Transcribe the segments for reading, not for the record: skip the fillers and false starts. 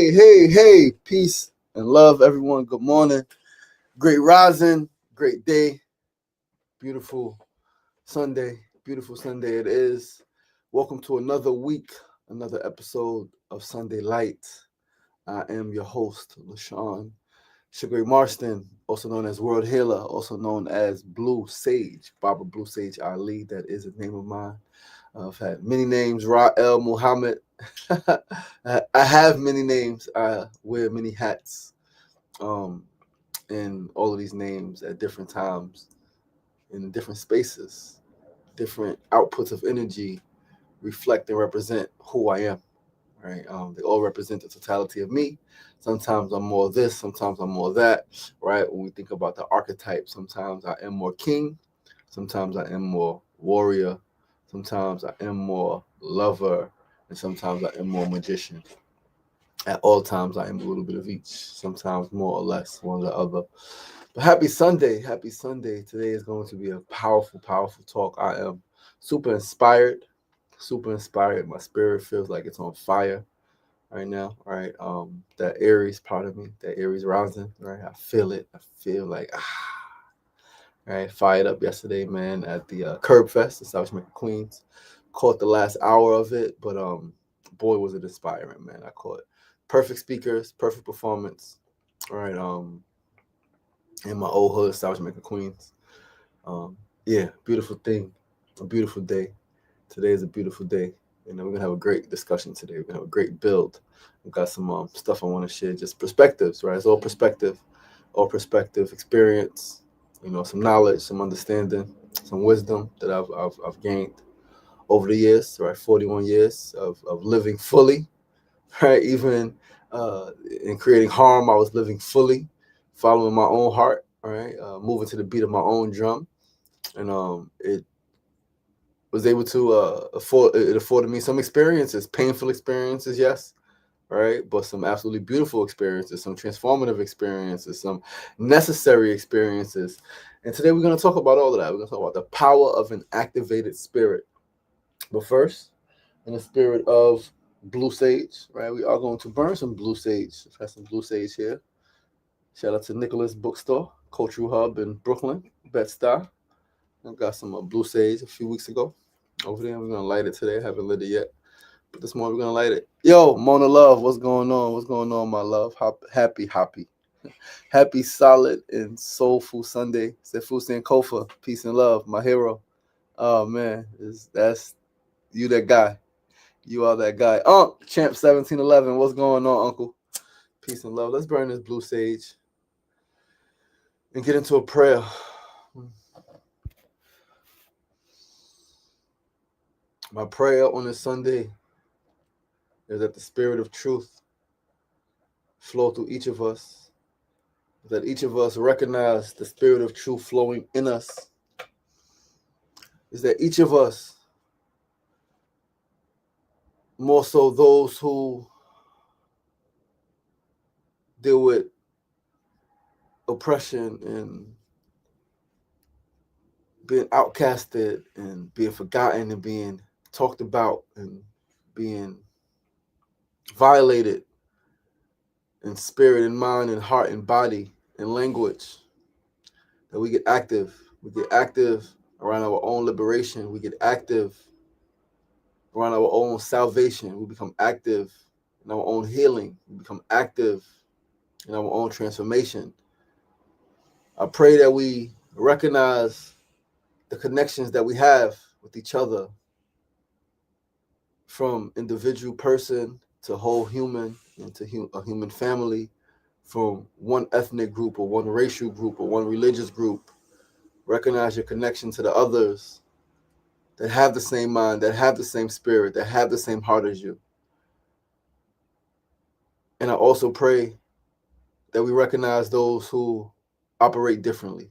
Hey, peace and love, everyone. Good morning. Great rising, great day, beautiful Sunday. Beautiful Sunday it is. Welcome to another week, another episode of Sunday Light. I am your host, LaShawn Sugar Marston, also known as World Healer, also known as Blue Sage, Baba Blue Sage Ali. That is a name of mine. I've had many names, Ra'el Muhammad. I have many names. I wear many hats. Um, and all of these names at different times, in different spaces, different outputs of energy reflect and represent who I am. Right? They all represent the totality of me. Sometimes I'm more this, sometimes I'm more that. Right? When we think about the archetype, sometimes I am more king, sometimes I am more warrior, sometimes I am more lover, and sometimes I am more magician. At all times, I am a little bit of each, sometimes more or less, one or the other. But happy Sunday. Happy Sunday. Today is going to be a powerful, powerful talk. I am super inspired, super inspired. My spirit feels like it's on fire right now, right? That Aries part of me, that Aries rising, right? I feel it. I feel like, right? Fired up yesterday, man, at the Curb Fest in South Jamaica, Queens. Caught the last hour of it, but boy, was it inspiring, man. I caught perfect speakers, perfect performance, all right? In my old hood, South Jamaica, Queens. Yeah, beautiful thing, a beautiful day. Today is a beautiful day. We're gonna have a great discussion today. We're gonna have a great build. We've got some stuff I want to share, just perspectives, right? It's all perspective, experience, some knowledge, some understanding, some wisdom that I've gained over the years, right? 41 years of living fully, right? Even uh, in creating harm, I was living fully, following my own heart, right? Moving to the beat of my own drum, and it was able to afforded me some experiences, painful experiences, yes, right, but some absolutely beautiful experiences, some transformative experiences, some necessary experiences. And today we're going to talk about all of that. We're going to talk about the power of an activated spirit. But first, in the spirit of blue sage, right, we are going to burn some blue sage. I've had some blue sage here. Shout out to Nicholas Bookstore, Cultural Hub in Brooklyn, Bed-Stuy. I got some blue sage a few weeks ago over there. We're gonna light it today. I haven't lit it yet, but this morning we're gonna light it. Yo, Mona Love, what's going on? What's going on, my love? Happy, solid and soulful Sunday. Sefu Sankofa, peace and love, my hero. Oh man, that's you, that guy. You are that guy. Champ 1711, what's going on, Uncle? Peace and love. Let's burn this blue sage and get into a prayer. My prayer on this Sunday is that the spirit of truth flow through each of us, that each of us recognize the spirit of truth flowing in us, is that each of us, more so those who deal with oppression and being outcasted and being forgotten and being talked about and being violated in spirit and mind and heart and body and language, that we get active. We get active around our own liberation. We get active around our own salvation. We become active in our own healing. We become active in our own transformation. I pray that we recognize the connections that we have with each other, from individual person to whole human and to a human family, from one ethnic group or one racial group or one religious group. Recognize your connection to the others that have the same mind, that have the same spirit, that have the same heart as you. And I also pray that we recognize those who operate differently,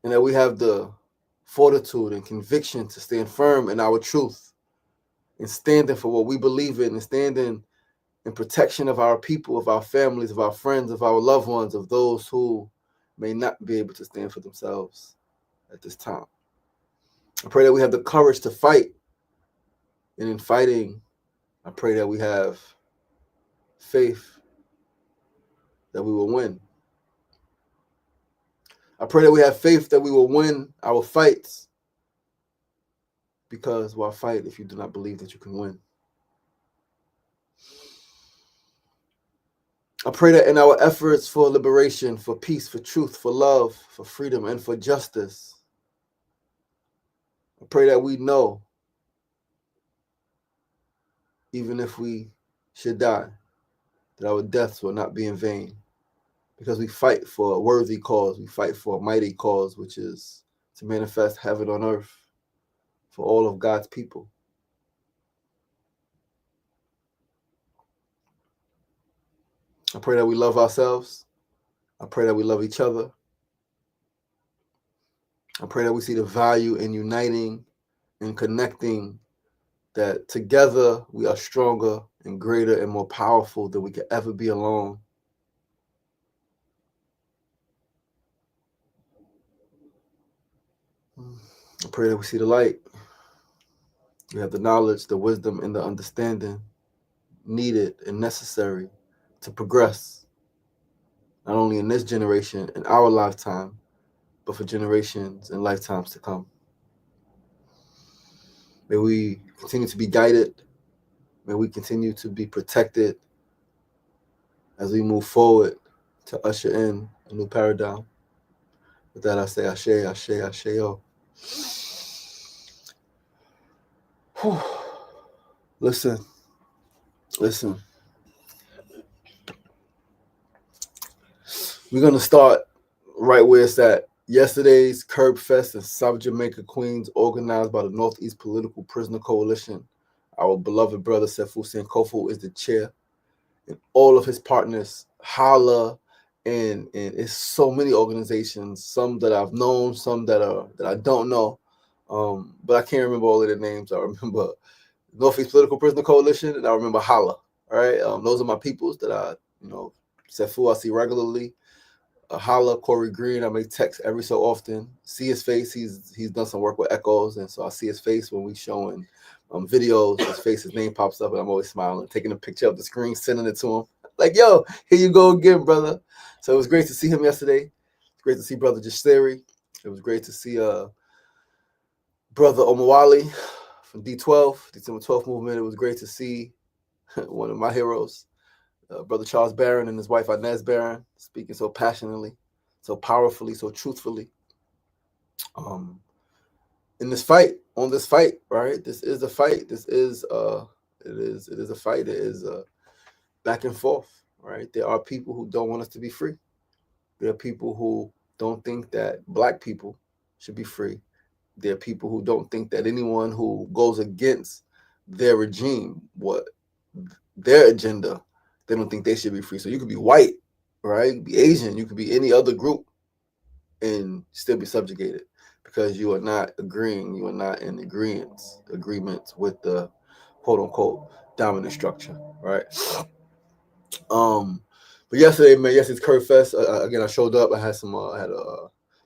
and that we have the fortitude and conviction to stand firm in our truth and standing for what we believe in and standing in protection of our people, of our families, of our friends, of our loved ones, of those who may not be able to stand for themselves at this time. I pray that we have the courage to fight, and in fighting, I pray that we have faith that we will win. I pray that we have faith that we will win our fights, because why fight if you do not believe that you can win? I pray that in our efforts for liberation, for peace, for truth, for love, for freedom, and for justice, I pray that we know, even if we should die, that our deaths will not be in vain, because we fight for a worthy cause. We fight for a mighty cause, which is to manifest heaven on earth for all of God's people. I pray that we love ourselves. I pray that we love each other. I pray that we see the value in uniting and connecting, that together we are stronger and greater and more powerful than we could ever be alone. I pray that we see the light. We have the knowledge, the wisdom, and the understanding needed and necessary to progress, not only in this generation, in our lifetime, but for generations and lifetimes to come. May we continue to be guided. May we continue to be protected as we move forward to usher in a new paradigm. With that, I say ashe, ashe, ashe. Listen. We're going to start right where it's at. Yesterday's Curb Fest in South Jamaica, Queens, organized by the Northeast Political Prisoner Coalition. Our beloved brother Sefu Sankofu is the chair, and all of his partners, Hala, and it's so many organizations, some that I've known, some that I don't know, but I can't remember all of their names. I remember Northeast Political Prisoner Coalition, and I remember Hala. All right, those are my peoples that Sefu I see regularly. Hala, Corey Green, I may text every so often. See his face. He's done some work with Echoes, and so I see his face when we showing videos. His face, his name pops up, and I'm always smiling, taking a picture of the screen, sending it to him. Like, yo, here you go again, brother. So it was great to see him yesterday. It's great to see brother Jasiri. It was great to see brother Omawali from D12, December 12th movement. It was great to see one of my heroes, Brother Charles Barron, and his wife Inez Barron, speaking so passionately, so powerfully, so truthfully. In this fight, right? This is a fight. It is a fight. It is a back and forth, right? There are people who don't want us to be free. There are people who don't think that Black people should be free. There are people who don't think that anyone who goes against their regime, what their agenda, they don't think they should be free. So you could be white, right? You could be Asian, you could be any other group and still be subjugated because you are not agreeing, you are not in agreements with the quote unquote dominant structure, right? But yesterday, man, yesterday's Curb Fest. Again, I showed up. I had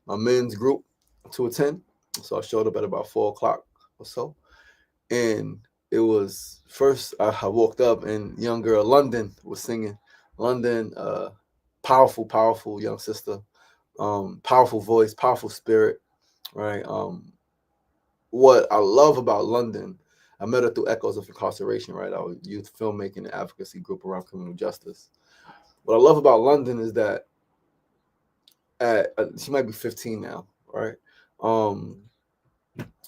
my men's group to attend, so I showed up at about 4:00 or so, and it was first I walked up and young girl London was singing. London, powerful young sister, powerful voice, powerful spirit, right? What I love about London, I met her through Echoes of Incarceration, right? Our youth filmmaking and advocacy group around criminal justice. What I love about London is that she might be 15 now, right?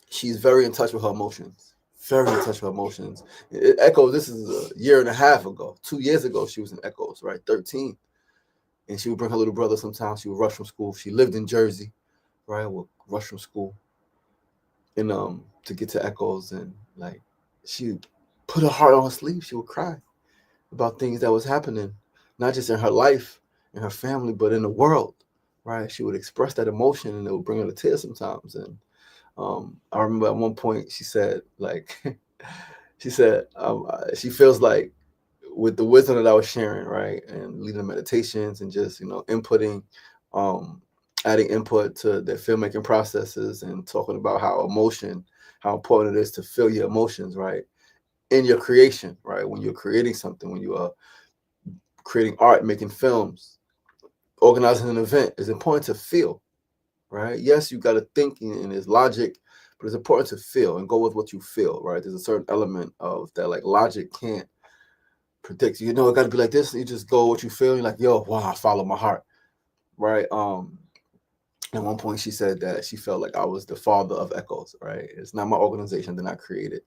She's very in touch with her emotions. Echoes, this is a year and a half ago. 2 years ago, she was in Echoes, right? 13. And she would bring her little brother sometimes. She would rush from school. She lived in Jersey, right? Would rush from school and to get to Echoes. And like, she put her heart on her sleeve. She would cry about things that was happening, not just in her life, in her family, but in the world, right? She would express that emotion and it would bring her to tears sometimes. And I remember at one point she said, like, she feels like with the wisdom that I was sharing, right, and leading meditations and just, inputting, adding input to their filmmaking processes and talking about how important it is to feel your emotions, right, in your creation, right, when you're creating something, when you are creating art, making films, organizing an event. It's important to feel, right? Yes, you got to think and there's logic, but it's important to feel and go with what you feel, right? There's a certain element of that, like logic can't predict. You know, it got to be like this. You just go what you feel. You're like, yo, wow, I follow my heart, right? At one point, she said that she felt like I was the father of Echoes, right? It's not my organization that I created.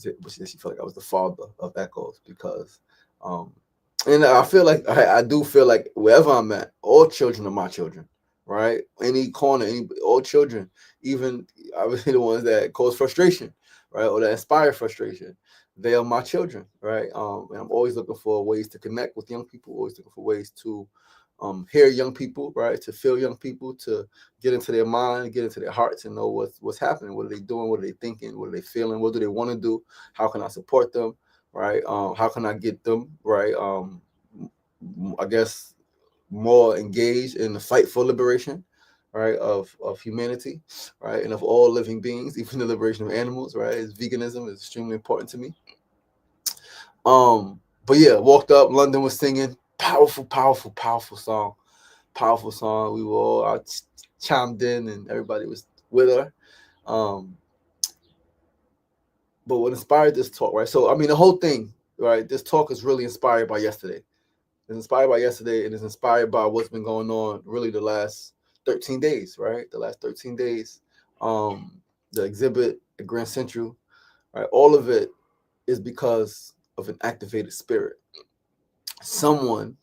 But she said she felt like I was the father of Echoes because, and I feel like I do feel like wherever I'm at, all children are my children, right? Any corner, all children, even obviously the ones that cause frustration, right, or that inspire frustration, they are my children, right? And I'm always looking for ways to connect with young people, always looking for ways to hear young people, right? To feel young people, to get into their mind, get into their hearts, and know what's happening. What are they doing? What are they thinking? What are they feeling? What do they want to do? How can I support them? Right? How can I get them right? I guess more engaged in the fight for liberation, right? Of humanity, right? And of all living beings, even the liberation of animals, right? Veganism is extremely important to me. But yeah, walked up. London was singing. Powerful song. Powerful song. We were all chimed in, and everybody was with her. But what inspired this talk, right? So I mean, the whole thing, right? This talk is really inspired by yesterday. It's inspired by yesterday, and it's inspired by what's been going on really the last 13 days, right? The last 13 days. The exhibit at Grand Central, right? All of it is because of an activated spirit. Someone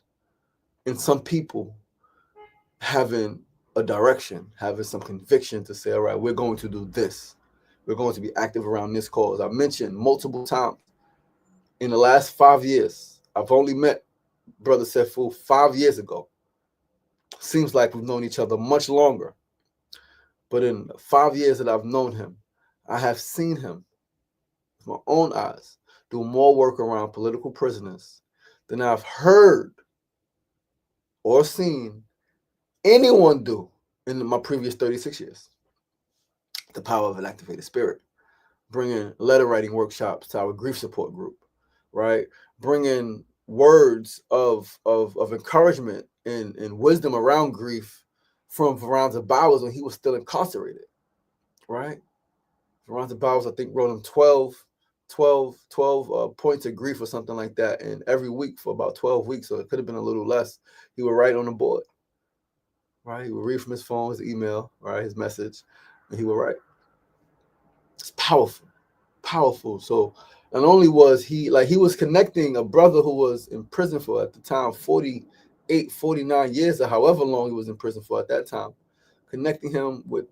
and some people having a direction, having some conviction to say, all right, we're going to do this. We're going to be active around this cause. I mentioned multiple times in the last 5 years, I've only met Brother Sefu 5 years ago. Seems like we've known each other much longer. But in the 5 years that I've known him, I have seen him with my own eyes do more work around political prisoners than I've heard or seen anyone do in my previous 36 years. The power of an activated spirit. Bringing letter writing workshops to our grief support group, right? Bringing words of encouragement and wisdom around grief from Veronza Bowers when he was still incarcerated, right? Veronza Bowers, I think, wrote him 12 points of grief or something like that. And every week for about 12 weeks, so it could have been a little less, he would write on the board, right? He would read from his phone, his email, right, his message, and he would write. It's powerful. So not only was he was connecting a brother who was in prison for at the time 48, 49 years or however long he was in prison for at that time, connecting him with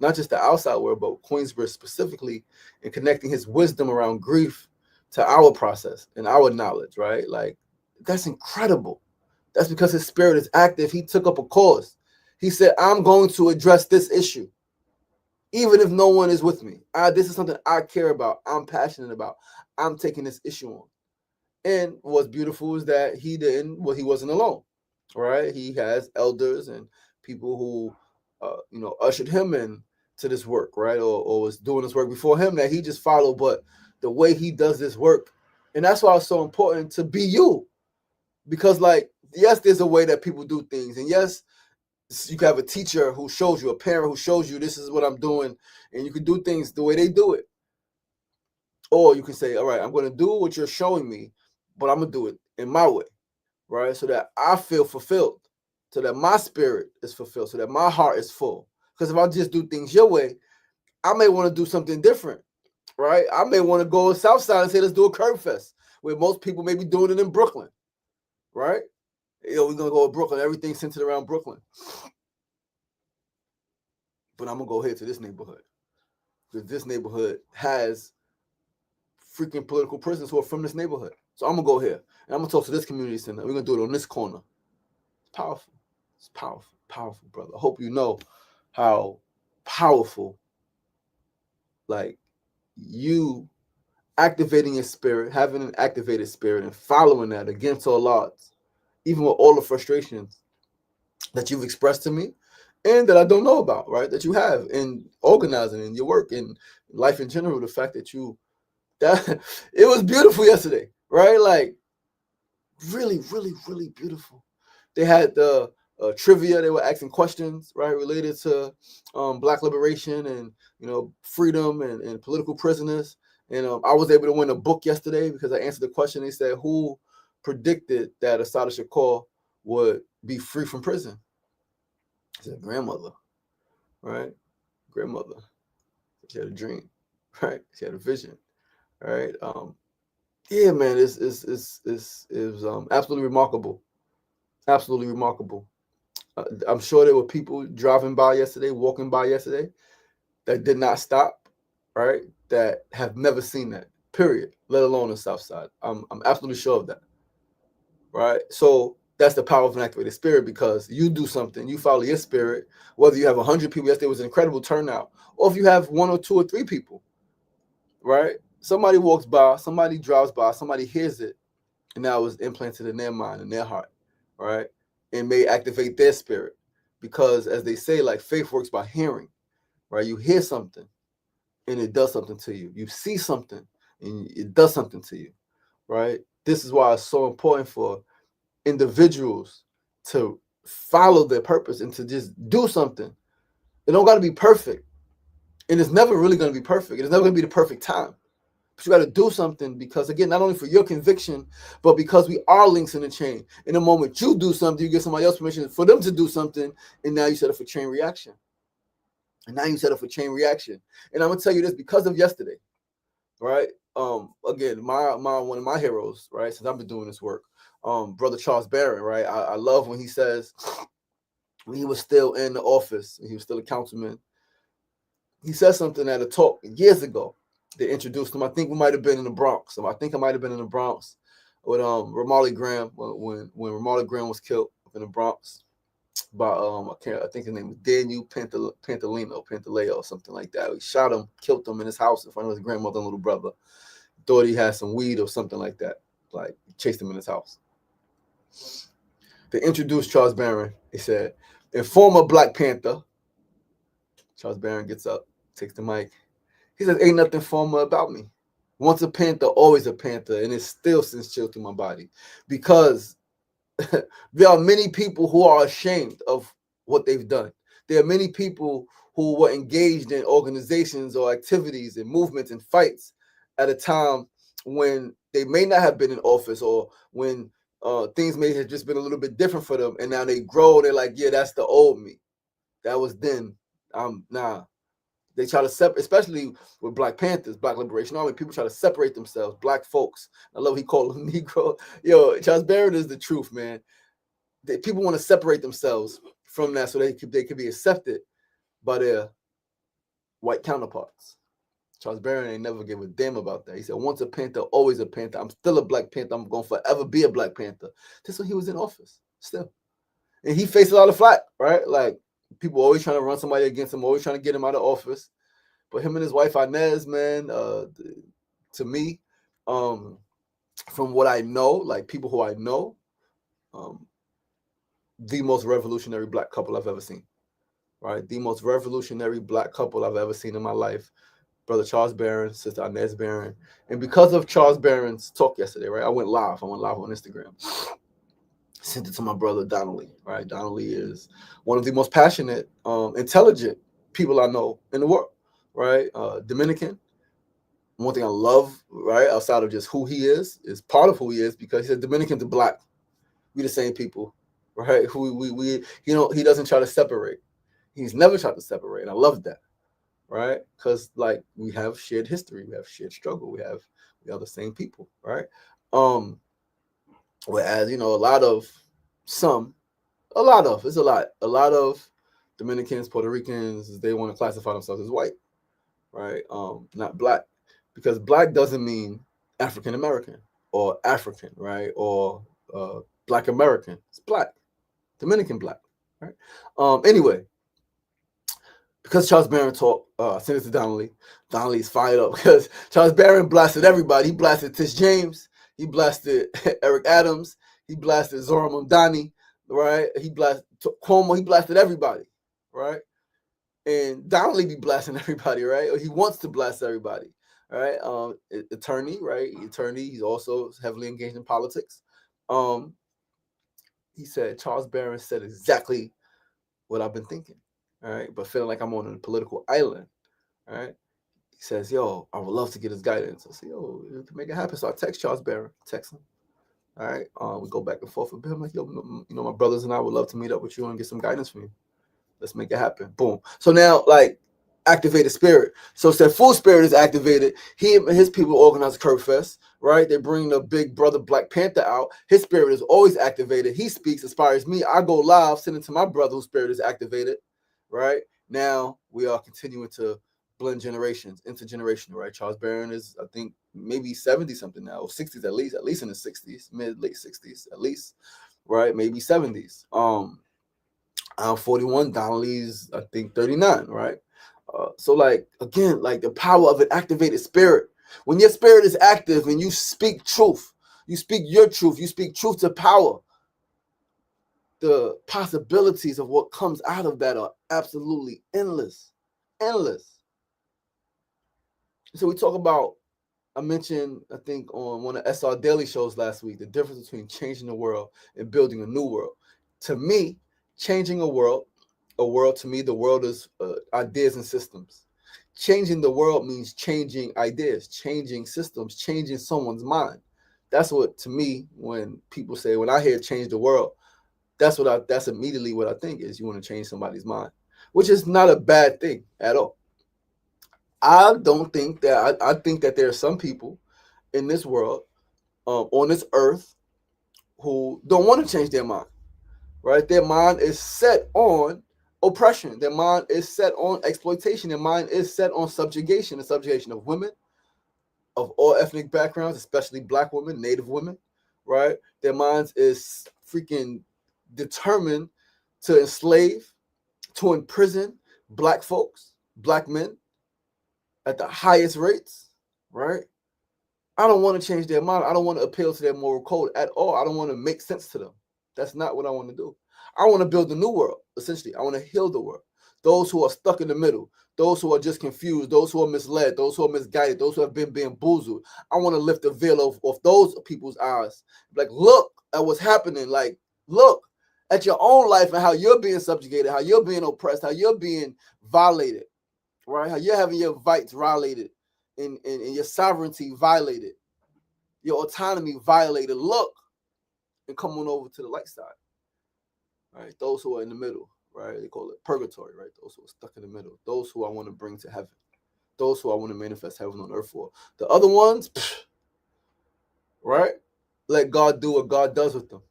not just the outside world, but Queensbridge specifically, and connecting his wisdom around grief to our process and our knowledge, right? Like, that's incredible. That's because his spirit is active. He took up a cause. He said, I'm going to address this issue. Even if no one is with me, this is something I care about. I'm passionate about. I'm taking this issue on. And what's beautiful is that he wasn't alone, right? He has elders and people who, ushered him in to this work, right? Or was doing this work before him that he just followed. But the way he does this work, and that's why it's so important to be you. Because, like, yes, there's a way that people do things. And yes, you can have a teacher who shows you, a parent who shows you this is what I'm doing, and you can do things the way they do it. Or you can say, all right, I'm going to do what you're showing me, but I'm going to do it in my way, right? So that I feel fulfilled, so that my spirit is fulfilled, so that my heart is full. Because if I just do things your way, I may want to do something different, right? I may want to go south side and say, let's do a curb fest, where most people may be doing it in Brooklyn, right? We're going to go to Brooklyn. Everything's centered around Brooklyn. But I'm going to go here to this neighborhood, because this neighborhood has freaking political prisoners who are from this neighborhood. So I'm going to go here, and I'm going to talk to this community center. We're going to do it on this corner. It's powerful. It's powerful, brother. I hope you know how powerful, like, you activating your spirit, having an activated spirit, and following that against all odds, even with all the frustrations that you've expressed to me and that I don't know about, right? That you have in organizing in your work and life in general. The fact that it was beautiful yesterday, right? Like, Really, really, really beautiful. They had the trivia. They were asking questions, right, related to Black liberation and freedom and political prisoners. And I was able to win a book yesterday because I answered the question. They said, "Who predicted that Assata Shakur would be free from prison?" I said, "Grandmother, right? Grandmother. She had a dream, right? She had a vision, right? Yeah, man, it was absolutely remarkable, absolutely remarkable. I'm sure there were people driving by yesterday, walking by yesterday, that did not stop, right? That have never seen that, period, let alone the South Side. I'm absolutely sure of that, right? So that's the power of an activated spirit because you do something, you follow your spirit, whether you have 100 people, yesterday was an incredible turnout, or if you have one or two or three people, right? Somebody walks by, somebody drives by, somebody hears it, and now it's implanted in their mind and their heart, right? And may activate their spirit. Because as they say, like faith works by hearing, right? You hear something and it does something to you. You see something and it does something to you, right? This is why it's so important for individuals to follow their purpose and to just do something. It don't got to be perfect. And it's never really going to be perfect. It's never going to be the perfect time. But you got to do something because, again, not only for your conviction, but because we are links in the chain. In the moment you do something, you give somebody else permission for them to do something, and now you set up for chain reaction. And now you set up for chain reaction. And I'm gonna tell you this because of yesterday, right? Again, my one of my heroes, right? Since I've been doing this work, brother Charles Barron, right? I love when he says when he was still in the office, he was still a councilman. He said something at a talk years ago. They introduced him. I think we might have been in the Bronx. So I think I might have been in the Bronx with Ramarley Graham when Ramarley Graham was killed in the Bronx by I think his name was Daniel Pantaleo or something like that. He shot him, killed him in his house in front of his grandmother and little brother. Thought he had some weed or something like that. Like chased him in his house. They introduced Charles Barron. He said, "In former Black Panther." Charles Barron gets up, takes the mic. He says, "Ain't nothing formal about me. Once a Panther, always a Panther, and it still sends chill through my body because there are many people who are ashamed of what they've done. There are many people who were engaged in organizations or activities and movements and fights at a time when they may not have been in office or when things may have just been a little bit different for them. And now they grow. They're like, yeah, that's the old me. That was then. Nah. They try to separate, especially with Black Panthers, Black Liberation Army. People try to separate themselves. Black folks. I love he called them Negro. Yo, Charles Barron is the truth, man. People want to separate themselves from that so they could be accepted by their white counterparts. Charles Barron ain't never give a damn about that. He said, "Once a Panther, always a Panther. I'm still a Black Panther. I'm going to forever be a Black Panther." This when he was in office, still. And he faced a lot of flack, right? Like, people always trying to run somebody against him, always trying to get him out of office. But him and his wife, Inez, man, to me, from what I know, like people who I know, the most revolutionary Black couple I've ever seen, right? The most revolutionary Black couple I've ever seen in my life. Brother Charles Barron, Sister Inez Barron. And because of Charles Barron's talk yesterday, right, I went live on Instagram. Sent it to my brother Donnelly, right? Donnelly is one of the most passionate, intelligent people I know in the world, right? Dominican. One thing I love, right, outside of just who he is part of who he is because he said Dominicans are Black. We the same people, right? We he doesn't try to separate. He's never tried to separate, and I love that, right? Because like we have shared history, we have shared struggle, we are the same people, right? Whereas a lot of Dominicans, Puerto Ricans, they want to classify themselves as white, right? Not Black, because Black doesn't mean African American or African, right? Or Black American. It's Black, Dominican Black, right? Anyway, because Charles Barron talked, I sent it to Donnelly. Donnelly's fired up because Charles Barron blasted everybody. He blasted Tish James. He blasted Eric Adams. He blasted Zora Mamdani, right? He blasted Cuomo. He blasted everybody, right? And Donnelly be blasting everybody, right? Or he wants to blast everybody, right? Attorney, right? Attorney. He's also heavily engaged in politics. He said Charles Barron said exactly what I've been thinking. All right, but feeling like I'm on a political island. All right. He says, "Yo, I would love to get his guidance." I say, "Yo, you can make it happen." So I text Charles Barron, text him. All right, we go back and forth with him. I'm like, "Yo, my brothers and I would love to meet up with you and get some guidance from you. Let's make it happen." Boom. So now, like, activated spirit. So said full spirit is activated. He and his people organize Curve Fest, right? They bring the big brother Black Panther out. His spirit is always activated. He speaks, inspires me. I go live, send it to my brother whose spirit is activated, right? Now we are continuing to blend generations, intergenerational, right? Charles Barron is, I think, maybe 70 something now, or 60s at least in the 60s, late 60s at least, right? Maybe 70s. I'm 41. Donnelly's, I think, 39, right? So, like, again, like the power of an activated spirit. When your spirit is active and you speak truth, you speak your truth, you speak truth to power, the possibilities of what comes out of that are absolutely endless. Endless. So we talk about, I mentioned, I think, on one of SR Daily shows last week, the difference between changing the world and building a new world. To me, changing a world to me, the world is ideas and systems. Changing the world means changing ideas, changing systems, changing someone's mind. That's what, to me, when people say, when I hear change the world, that's immediately what I think is you want to change somebody's mind, which is not a bad thing at all. I don't think that, I think that there are some people in this world, on this earth, who don't want to change their mind, right? Their mind is set on oppression. Their mind is set on exploitation. Their mind is set on subjugation, the subjugation of women, of all ethnic backgrounds, especially Black women, Native women, right? Their minds is freaking determined to enslave, to imprison Black folks, Black men at the highest rates, right? I don't want to change their mind. I don't want to appeal to their moral code at all. I don't want to make sense to them. That's not what I want to do. I want to build a new world, essentially. I want to heal the world. Those who are stuck in the middle, those who are just confused, those who are misled, those who are misguided, those who have been bamboozled. I want to lift the veil off those people's eyes. Like, look at what's happening. Like, look at your own life and how you're being subjugated, how you're being oppressed, how you're being violated, right? How you're having your rights violated and your sovereignty violated, your autonomy violated. Look and come on over to the light side. Right? Those who are in the middle, right? They call it purgatory, right? Those who are stuck in the middle. Those who I want to bring to heaven. Those who I want to manifest heaven on earth for. The other ones, right? Let God do what God does with them.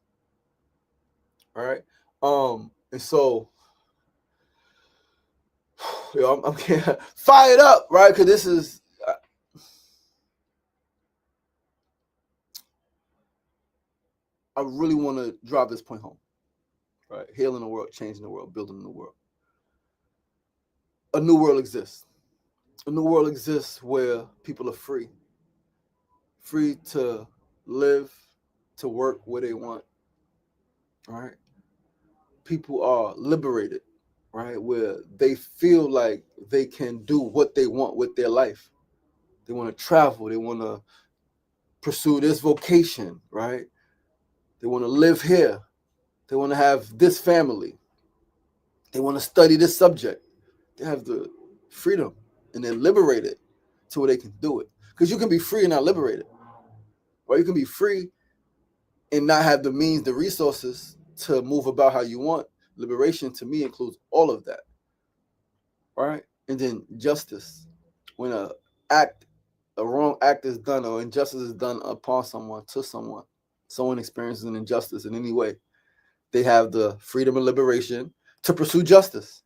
All right. And so, I'm getting fired up, right? Because this is, I really want to drive this point home, right? Healing the world, changing the world, building the world. A new world exists. A new world exists where people are free to live, to work where they want, right? People are liberated, right? Where they feel like they can do what they want with their life. They want to travel. They want to pursue this vocation, right? They want to live here. They want to have this family. They want to study this subject. They have the freedom and they're liberated to where they can do it. Because you can be free and not liberated. Or you can be free and not have the means, the resources to move about how you want. Liberation to me includes all of that. Right? And then justice. When a wrong act is done or injustice is done upon someone, to someone experiences an injustice in any way, they have the freedom and liberation to pursue justice.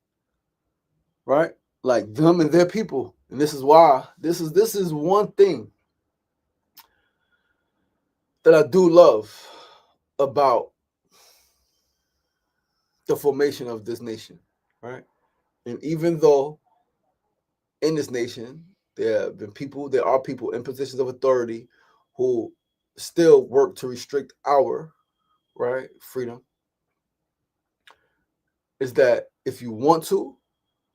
Right? Like them and their people. And this is why, this is one thing that I do love about the formation of this nation, right? And even though in this nation there are people in positions of authority who still work to restrict our right freedom, is that if you want to,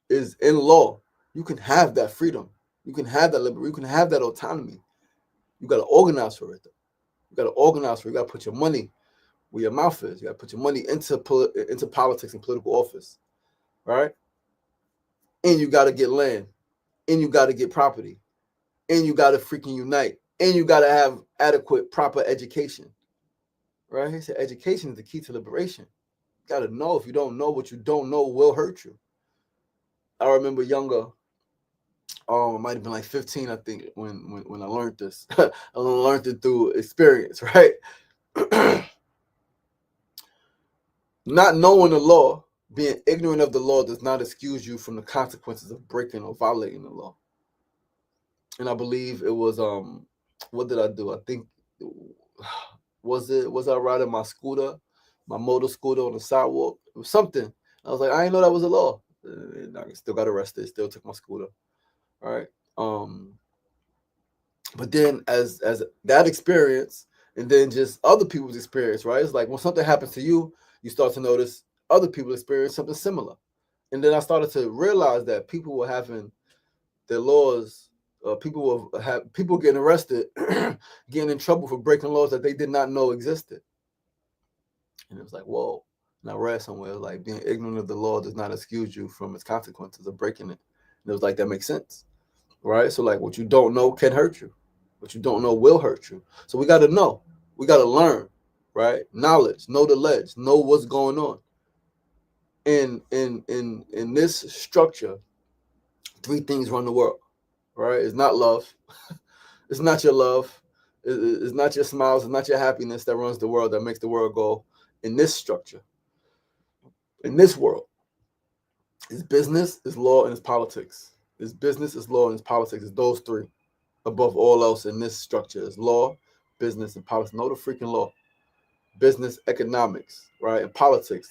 is in law, you can have that freedom, you can have that liberty, you can have that autonomy. You got to organize for it though. You got to organize for it. You got to put your money where your mouth is. You got to put your money into politics and political office, right? And you got to get land, and you got to get property, and you got to freaking unite, and you got to have adequate, proper education, right? He said education is the key to liberation. You got to know. If you don't know, what you don't know will hurt you. I remember younger, I might have been like 15, I think, when I learned this. I learned it through experience, right? Not knowing the law, being ignorant of the law does not excuse you from the consequences of breaking or violating the law. And I believe it was what did I do? I think was I riding my scooter, my motor scooter on the sidewalk? It was something. I was like, I didn't know that was a law. And I still got arrested, still took my scooter. All right. But then as that experience and then just other people's experience, right? It's like when something happens to you, you start to notice other people experience something similar. And then I started to realize that people were having their laws, people getting arrested, getting in trouble for breaking laws that they did not know existed. And it was like, whoa. And I read somewhere like being ignorant of the law does not excuse you from its consequences of breaking it. And it was like, that makes sense, right? So like what you don't know can hurt you. What you don't know will hurt you. So we got to know. We got to learn, right? Knowledge, know the ledge, know what's going on. In this structure, three things run the world, right? It's not love. It's not your love. It's not your smiles. It's not your happiness that runs the world, that makes the world go. In this structure, in this world, it's business, it's law, and it's politics. It's business, it's law, and it's politics. It's those three. Above all else in this structure is law, business, and politics. Know the freaking law. Business, economics, right? And politics.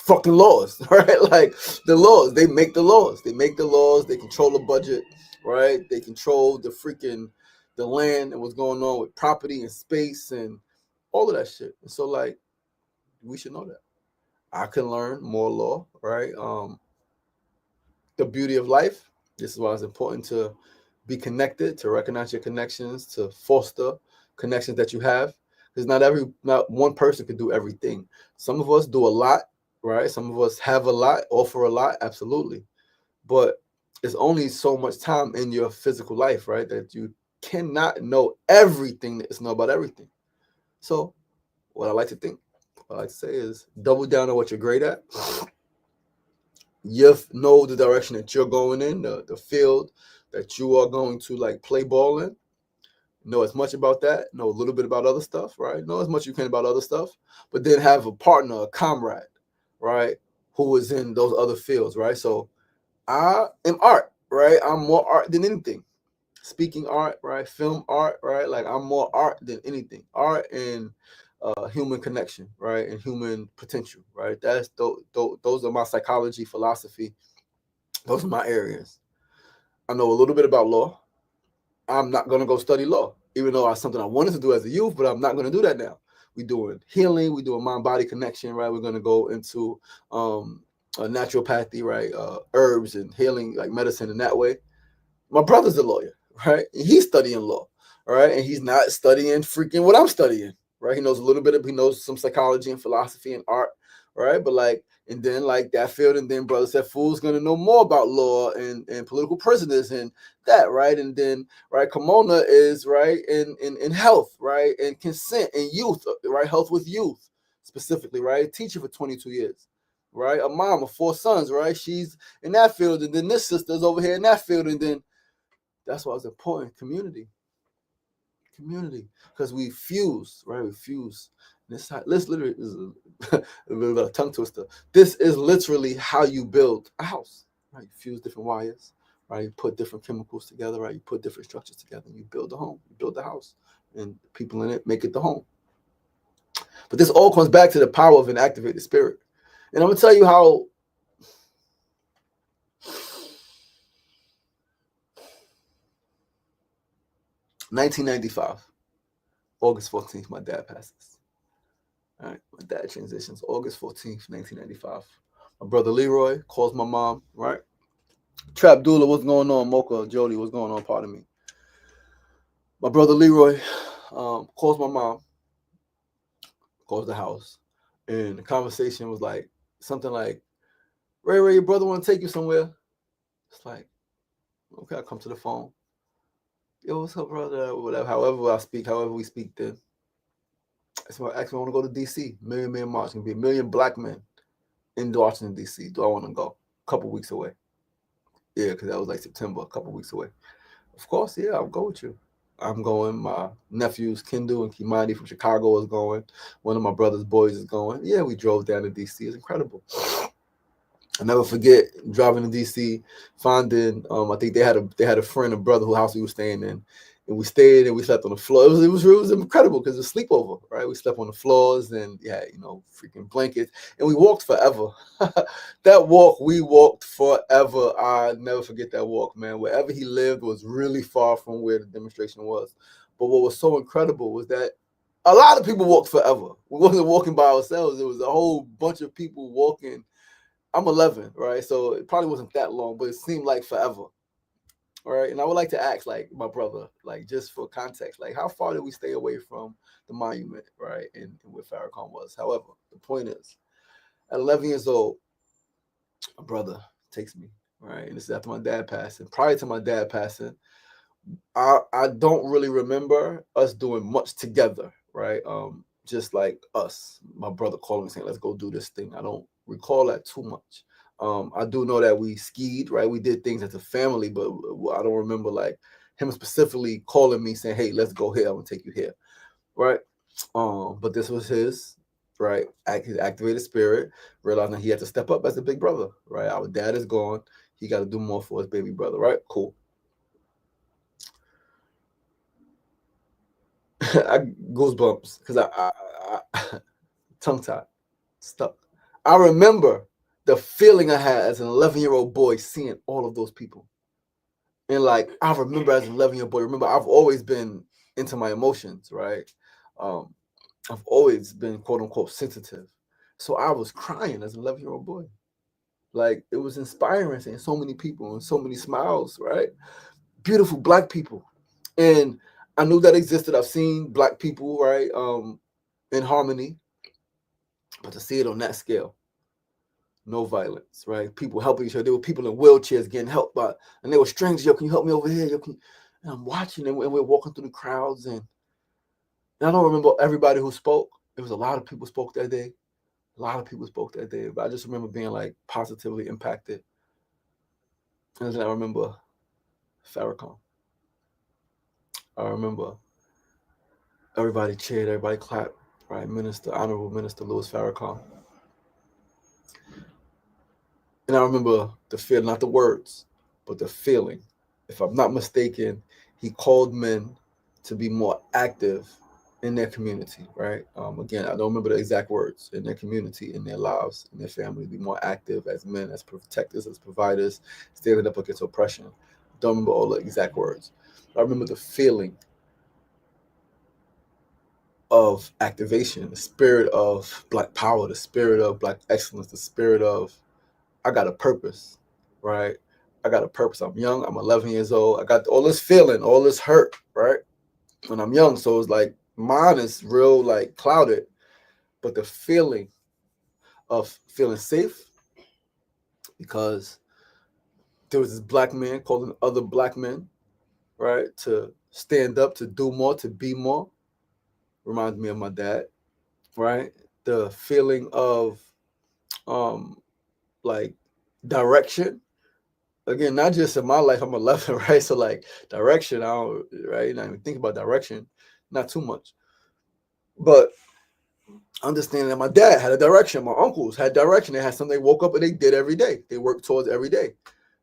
Fucking laws, right? Like the laws, they make the laws. They make the laws, they control the budget, right? They control the land and what's going on with property and space and all of that shit. And so like we should know that. I can learn more law, right? The beauty of life. This is why it's important to be connected, to recognize your connections, to foster connections that you have. Because not one person can do everything. Some of us do a lot, right? Some of us have a lot, offer a lot, absolutely. But it's only so much time in your physical life, right? That you cannot know everything that is know about everything. So what I like to say is double down on what you're great at. You know the direction that you're going in, the field that you are going to like play ball in. Know as much about that, know a little bit about other stuff, right? Know as much as you can about other stuff, but then have a partner, a comrade, right? Who is in those other fields, right? So I am art, right? I'm more art than anything. Speaking art, right? Film art, right? Like I'm more art than anything. Art and human connection, right? And human potential, right? That's those are my psychology, philosophy. Those are my areas. I know a little bit about law. I'm not going to go study law, even though it's something I wanted to do as a youth, but I'm not going to do that now. We're doing healing. We're doing mind-body connection, right? We're going to go into naturopathy, right? Herbs and healing, like medicine in that way. My brother's a lawyer, right? And he's studying law, all right? And he's not studying freaking what I'm studying, right? He knows a little bit he knows some psychology and philosophy and art, right? But like, and then like that field, and then brother said, fool's gonna know more about law and political prisoners and that, right? And then right, Kimona is right in health, right? And consent and youth, right? Health with youth specifically, right? Teacher for 22 years. Right, a mom of 4 sons, right? She's in that field, and then this sister's over here in that field, and then that's why it's important. Community, because we fuse, right? We fuse. This literally is a bit of a tongue twister. This is literally how you build a house, right? You fuse different wires, right? You put different chemicals together, right? You put different structures together, and you build a home. You build the house, and people in it make it the home. But this all comes back to the power of an activated spirit. And I'm gonna tell you how. 1995, August 14th, my dad passes. All right, my dad transitions August 14th, 1995. My brother Leroy calls my mom, right? Trap Dula, what's going on? Mocha, Jody, what's going on? Pardon me. My brother Leroy calls my mom, calls the house, and the conversation was like something like, Ray, your brother want to take you somewhere. It's like, okay, I come to the phone. Yo, what's up, brother? Whatever, however I speak, however we speak then. So I actually want to go to DC. Million Man March. Gonna be a million black men in Washington, DC. Do I want to go? A couple weeks away. Yeah, because that was like September, a couple weeks away. Of course, yeah, I'll go with you. I'm going. My nephews, Kendall and Kimani from Chicago, is going. One of my brother's boys is going. Yeah, we drove down to DC. It's incredible. I never forget driving to DC, finding. I think they had a friend, a brother whose house we were staying in, and we stayed and we slept on the floor. It was incredible because it was sleepover, right? We slept on the floors and freaking blankets, and we walked forever. That walk, we walked forever. I never forget that walk, man. Wherever he lived was really far from where the demonstration was. But what was so incredible was that a lot of people walked forever. We wasn't walking by ourselves. There was a whole bunch of people walking. I'm 11, right? So it probably wasn't that long, but it seemed like forever. All right. And I would like to ask, like, my brother, like, just for context, like, how far did we stay away from the monument, right? And where Farrakhan was. However, the point is, at 11 years old, my brother takes me, right? And this is after my dad passing. Prior to my dad passing, I don't really remember us doing much together, right? Just like us, my brother calling me saying, let's go do this thing. I don't recall that too much. I do know that we skied, right? We did things as a family, but I don't remember like him specifically calling me saying, hey, let's go here. I'm gonna take you here, right? But this was his, right? His activated spirit, realizing he had to step up as a big brother, right? Our dad is gone. He got to do more for his baby brother, right? Cool. I goosebumps because I tongue tied, stuck. I remember the feeling I had as an 11-year-old boy seeing all of those people. And like, I remember as an 11-year-old boy, remember, I've always been into my emotions, right? I've always been quote unquote sensitive. So I was crying as an 11-year-old boy. Like, it was inspiring seeing so many people and so many smiles, right? Beautiful black people. And I knew that existed. I've seen black people, right, in harmony, but to see it on that scale, no violence, right? People helping each other. There were people in wheelchairs getting helped by, and they were strangers. Yo, can you help me over here? And I'm watching, and we're walking through the crowds, and I don't remember everybody who spoke. It was a lot of people spoke that day. A lot of people spoke that day, but I just remember being like positively impacted. And then I remember Farrakhan. I remember everybody cheered, everybody clapped, right? Honorable Minister Louis Farrakhan. And I remember the feel, not the words, but the feeling. If I'm not mistaken, he called men to be more active in their community, right? Again, I don't remember the exact words, in their community, in their lives, in their family, be more active as men, as protectors, as providers, standing up against oppression. Don't remember all the exact words. I remember the feeling of activation, the spirit of Black power, the spirit of Black excellence, the spirit of I got a purpose, right? I got a purpose. I'm young. I'm 11 years old. I got all this feeling, all this hurt, right? When I'm young, so it's like mine is real, like clouded, but the feeling of feeling safe because there was this Black man calling other Black men, right, to stand up, to do more, to be more. Reminds me of my dad, right? The feeling of um like direction. Again, not just in my life, I'm 11, right? So like direction, I don't, right? Not even think about direction, not too much. But understanding that my dad had a direction, my uncles had direction. They had something they woke up and they did every day. They worked towards every day.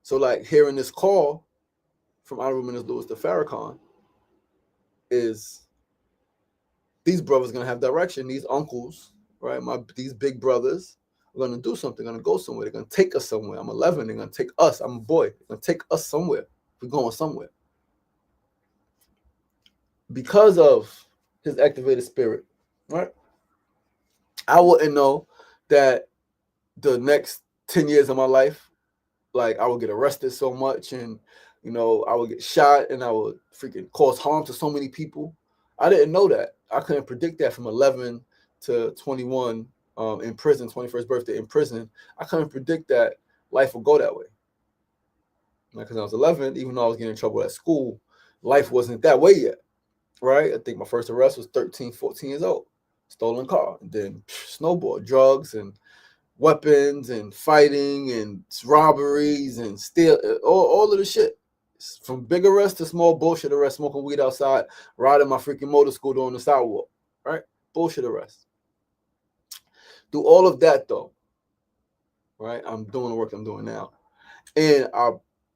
So like hearing this call from Honorable Minister Louis Farrakhan is these brothers gonna have direction. These uncles, right? These big brothers are gonna do something. They're gonna go somewhere. They're gonna take us somewhere. I'm 11. They're gonna take us. I'm a boy. They're gonna take us somewhere. We're going somewhere because of his activated spirit, right? I wouldn't know that the next 10 years of my life, like I would get arrested so much and I would get shot and I would freaking cause harm to so many people. I didn't know that. I couldn't predict that from 11 to 21 in prison, 21st birthday in prison, I couldn't predict that life would go that way. Because I was 11, even though I was getting in trouble at school, life wasn't that way yet, right? I think my first arrest was 13, 14 years old, stolen car, and then snowboard, drugs, and weapons, and fighting, and robberies, and steal, all of the shit. From big arrests to small bullshit arrests, smoking weed outside, riding my freaking motor scooter on the sidewalk, right? Bullshit arrests. Through all of that, though, right? I'm doing the work I'm doing now. And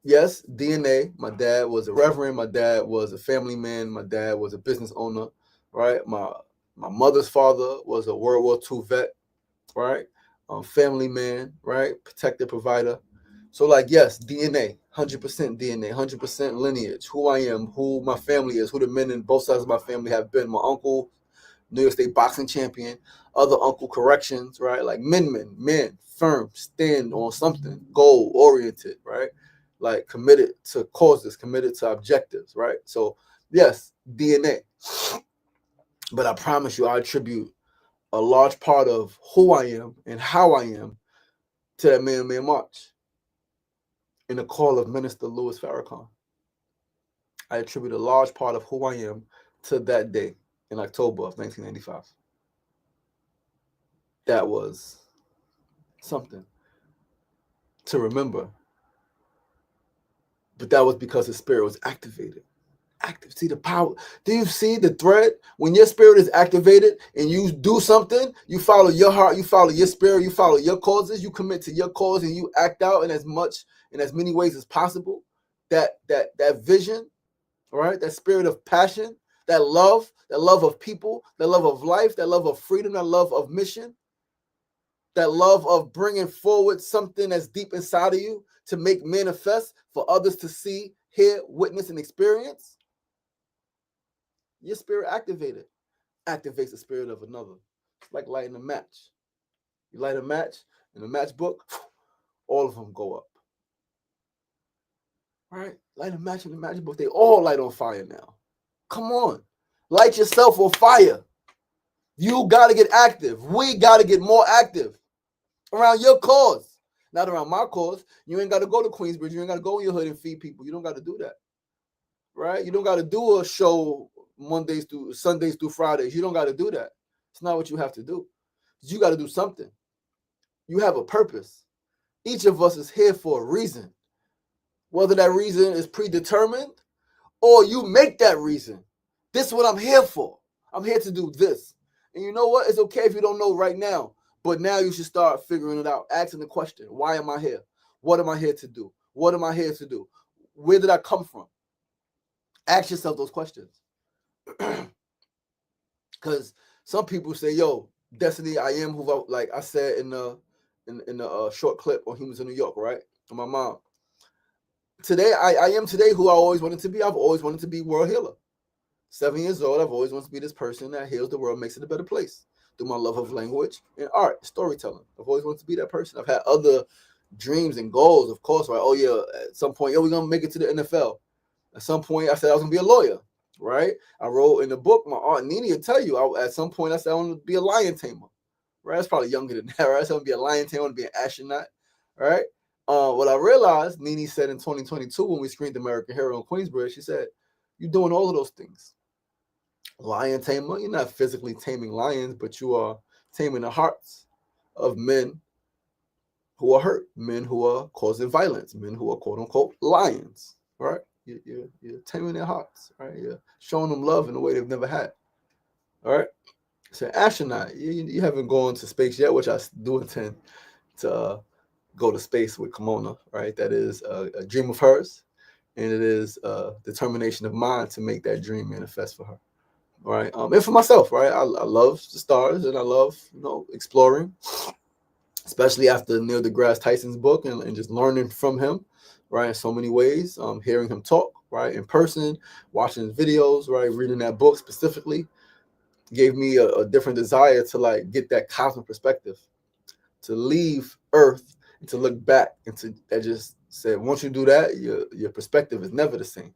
yes, DNA. My dad was a reverend. My dad was a family man. My dad was a business owner, right? My mother's father was a World War II vet, right? Family man, right? Protector, provider. So, like, yes, DNA, 100% DNA, 100% lineage, who I am, who my family is, who the men in both sides of my family have been. My uncle, New York State boxing champion, other uncle corrections, right? Like men, firm, stand on something, goal oriented, right? Like committed to causes, committed to objectives, right? So, yes, DNA. But I promise you, I attribute a large part of who I am and how I am to that Man March in the call of Minister Louis Farrakhan. I attribute a large part of who I am to that day in October of 1995. That was something to remember. But that was because his spirit was activated. See the power. Do you see the thread? When your spirit is activated and you do something, you follow your heart, you follow your spirit, you follow your causes, you commit to your cause, and you act out in as many ways as possible. That vision, right? That spirit of passion, that love of people, that love of life, that love of freedom, that love of mission, that love of bringing forward something that's deep inside of you to make manifest for others to see, hear, witness, and experience. Your spirit activates the spirit of another. It's like lighting a match. You light a match in a matchbook, all of them go up. Right? Light a match in the matchbook, they all light on fire now. Come on. Light yourself on fire. You got to get active. We got to get more active around your cause. Not around my cause. You ain't got to go to Queensbridge. You ain't got to go in your hood and feed people. You don't got to do that. Right? You don't got to do a show Sundays through Fridays. You don't got to do that. It's not what you have to do. You got to do something. You have a purpose. Each of us is here for a reason. Whether that reason is predetermined or you make that reason. This is what I'm here for. I'm here to do this. And you know what? It's okay if you don't know right now. But now you should start figuring it out. Asking the question, why am I here? What am I here to do? What am I here to do? Where did I come from? Ask yourself those questions. Because some people say, yo, Destiny, I am who, like I said in the short clip on Humans in New York, right? And my mom. Today, I am today who I always wanted to be. I've always wanted to be world healer. 7 years old, I've always wanted to be this person that heals the world, makes it a better place. Through my love of language and art, storytelling. I've always wanted to be that person. I've had other dreams and goals, of course, right? Oh, yeah, at some point, we're going to make it to the NFL. At some point, I said I was going to be a lawyer, right? I wrote in the book, my aunt Nini will tell you, at some point, I said I want to be a lion tamer, right? That's probably younger than that, right? I said I want to be a lion tamer, I want to be an astronaut, right? What I realized, Nini said in 2022 when we screened American Hero in Queensbridge, she said, you're doing all of those things. Lion tamer, you're not physically taming lions, but you are taming the hearts of men who are hurt, men who are causing violence, men who are quote unquote lions, right? You're taming their hearts, right? You're showing them love in a way they've never had, all right? So astronaut, you haven't gone to space yet, which I do intend to go to space with Kimona, right? That is a dream of hers, and it is a determination of mine to make that dream manifest for her. Right, and for myself, right, I love the stars and I love exploring, especially after Neil deGrasse Tyson's book and just learning from him, right, in so many ways. Hearing him talk, right, in person, watching his videos, right, reading that book specifically, gave me a different desire to like get that cosmic perspective, to leave Earth and to look back and to that just said once you do that, your perspective is never the same.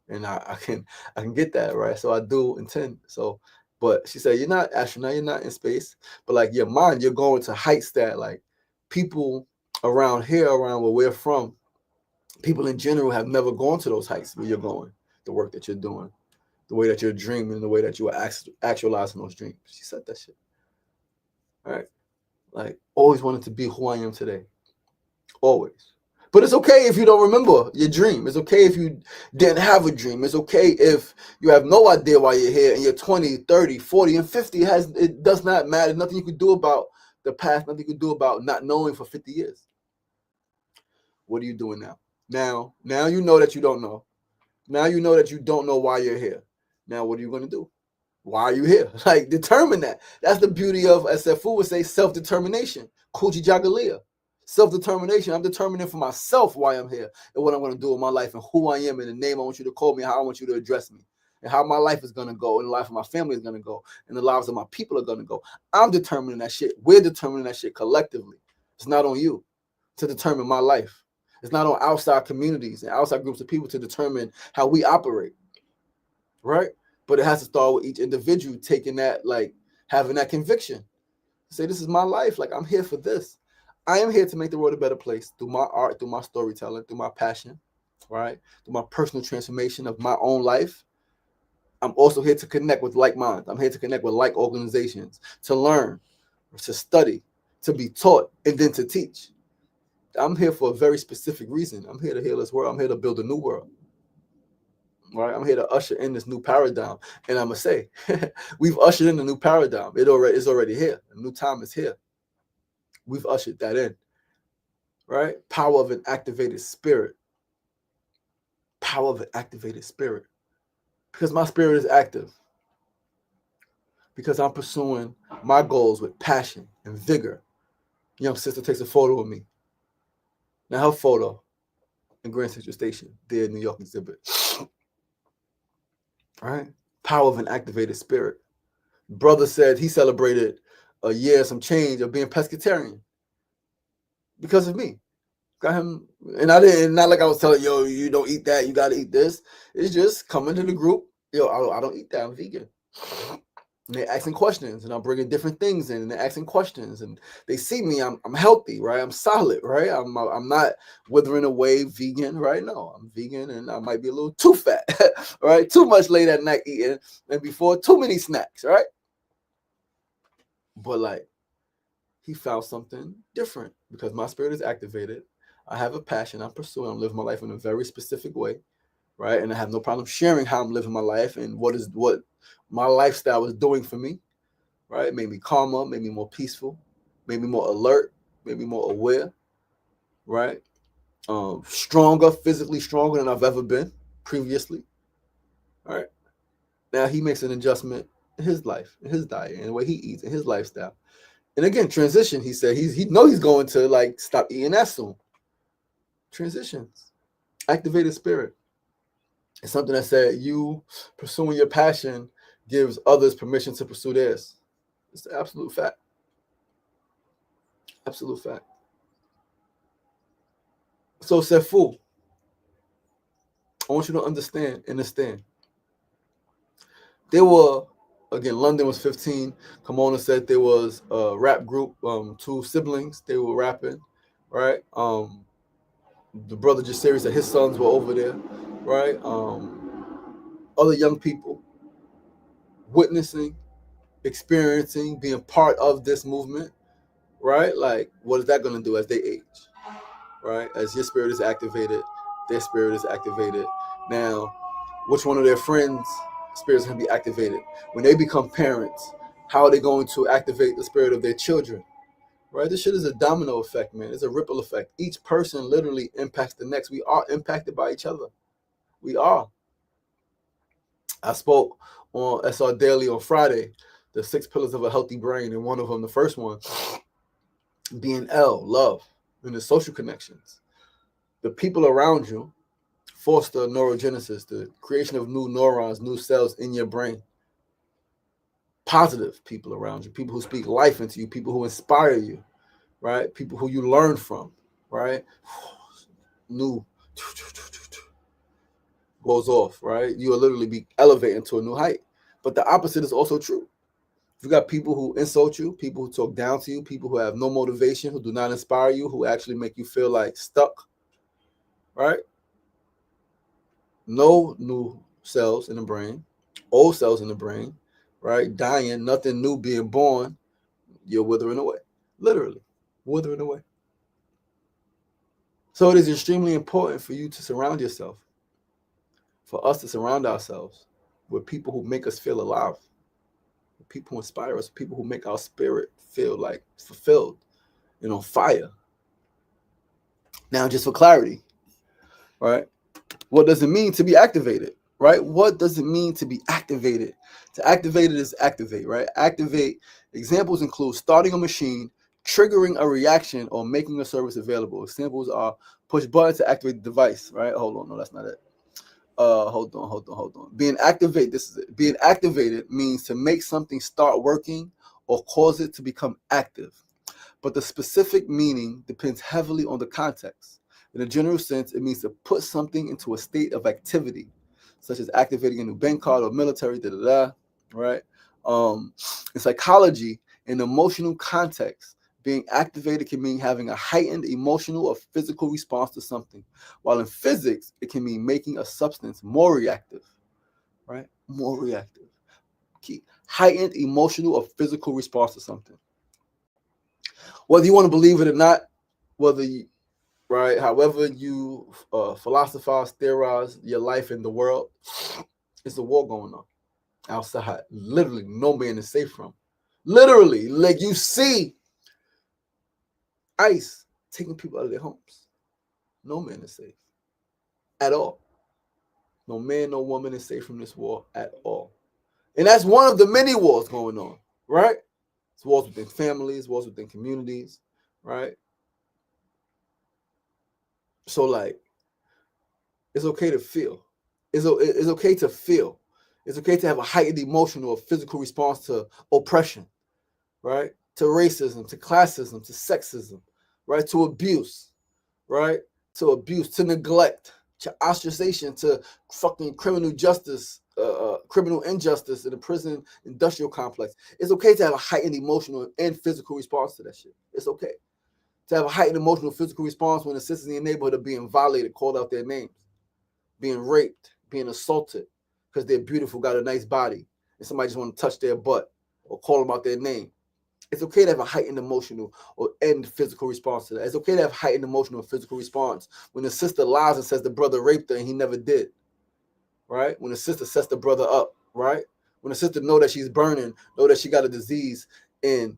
And I can get that, right? So I do intend. So But she said, you're not astronaut, you're not in space, but like your mind, you're going to heights that like people around here, around where we're from, people in general have never gone to those heights where you're going, the work that you're doing, the way that you're dreaming, the way that you are actualizing those dreams. She said that shit. All right. Like, always wanted to be who I am today. Always. But it's okay if you don't remember your dream. It's okay if you didn't have a dream. It's okay if you have no idea why you're here and you're 20, 30, 40, and 50. It does not matter. Nothing you can do about the past. Nothing you can do about not knowing for 50 years. What are you doing now? Now you know that you don't know. Now you know that you don't know why you're here. Now what are you going to do? Why are you here? Like, determine that. That's the beauty of, as Sefu would say, self-determination. Kuji Jagalia. Self-determination. I'm determining for myself why I'm here and what I'm going to do in my life and who I am and the name I want you to call me, how I want you to address me, and how my life is going to go and the life of my family is going to go and the lives of my people are going to go. I'm determining that shit. We're determining that shit collectively. It's not on you to determine my life. It's not on outside communities and outside groups of people to determine how we operate, right? But it has to start with each individual taking that, like, having that conviction. Say, this is my life. Like, I'm here for this. I am here to make the world a better place through my art, through my storytelling, through my passion, right? Through my personal transformation of my own life. I'm also here to connect with like minds. I'm here to connect with like organizations, to learn, to study, to be taught, and then to teach. I'm here for a very specific reason. I'm here to heal this world. I'm here to build a new world. Right, I'm here to usher in this new paradigm, and I'm gonna say, we've ushered in a new paradigm. It's already here. A new time is here. We've ushered that in. Right, power of an activated spirit. Power of an activated spirit, because my spirit is active. Because I'm pursuing my goals with passion and vigor. Young sister takes a photo of me. Now her photo in Grand Central Station, there New York exhibit. Right, power of an activated spirit. Brother said he celebrated a year, some change of being pescatarian because of me. Got him, and I didn't, not like I was telling, yo, you don't eat that, you got to eat this. It's just coming to the group, yo, I don't eat that, I'm vegan. And they're asking questions, and I'm bringing different things in, and they're asking questions, and they see me, I'm healthy, right? I'm solid, right? I'm not withering away vegan, right? No, I'm vegan, and I might be a little too fat, right? Too much late at night eating, and before too many snacks, right? But like, he found something different because my spirit is activated. I have a passion I'm pursuing. I'm living my life in a very specific way, right? And I have no problem sharing how I'm living my life and what my lifestyle is doing for me, right? It made me calmer, made me more peaceful, made me more alert, made me more aware, right? Stronger, physically stronger than I've ever been previously, all right? Now he makes an adjustment in his life, in his diet, and the way he eats, in his lifestyle. And again, transition. He said he going to like stop eating that soon. Transitions, activated spirit. It's something that said you pursuing your passion gives others permission to pursue theirs. It's the absolute fact. Absolute fact. So Sefu, I want you to understand. There were, again, London was 15. Kimona said there was a rap group, two siblings. They were rapping, right? The brother Jasiri said his sons were over there, right? Other young people witnessing, experiencing, being part of this movement, right? Like, what is that going to do as they age, right? As your spirit is activated, their spirit is activated. Now, which one of their friends' spirits can be activated? When they become parents, how are they going to activate the spirit of their children? Right? This shit is a domino effect, man. It's a ripple effect. Each person literally impacts the next. We are impacted by each other. We are. I spoke on SR Daily on Friday, the 6 pillars of a healthy brain, and one of them, the first one, being love, and the social connections. The people around you foster neurogenesis, the creation of new neurons, new cells in your brain. Positive people around you, people who speak life into you, people who inspire you, right? People who you learn from, right? New goes off, right? You will literally be elevating to a new height. But the opposite is also true. If you got people who insult you, people who talk down to you, people who have no motivation, who do not inspire you, who actually make you feel like stuck, right? No new cells in the brain, old cells in the brain, right? Dying, nothing new being born, you're withering away. Literally, withering away. So it is extremely important for you to surround yourself, for us to surround ourselves with people who make us feel alive, with people who inspire us, people who make our spirit feel like fulfilled and on fire. Now, just for clarity, right? What does it mean to be activated, right? What does it mean to be activated? To activate it is activate, right? Activate examples include starting a machine, triggering a reaction, or making a service available. Examples are push button to activate the device, right? Hold on, no, that's not it. Hold on. Being activated, this is it. Being activated means to make something start working or cause it to become active. But the specific meaning depends heavily on the context. In a general sense, it means to put something into a state of activity, such as activating a new bank card or military, right? In psychology, in emotional context, being activated can mean having a heightened emotional or physical response to something, while in physics, it can mean making a substance more reactive, right? More reactive. Heightened emotional or physical response to something. Whether you want to believe it or not, whether you, right, however you philosophize, theorize your life in the world, it's a war going on outside. Literally, no man is safe from. Literally, like you see ICE taking people out of their homes. No man is safe at all. No man, no woman is safe from this war at all. And that's one of the many wars going on, right? It's wars within families, wars within communities, right? So, like, it's okay to feel. It's okay to feel. It's okay to have a heightened emotional or physical response to oppression, right? To racism, to classism, to sexism, right? To abuse, right? To abuse, to neglect, to ostracization, to fucking criminal justice, criminal injustice in the prison industrial complex. It's okay to have a heightened emotional and physical response to that shit. It's okay to have a heightened emotional physical response when the citizens in your neighborhood are being violated, called out their names, being raped, being assaulted because they're beautiful, got a nice body, and somebody just want to touch their butt or call them out their name. It's okay to have a heightened emotional and physical response to that. It's okay to have heightened emotional and physical response when the sister lies and says the brother raped her and he never did, right? When the sister sets the brother up, right? When the sister know that she's burning, know that she got a disease and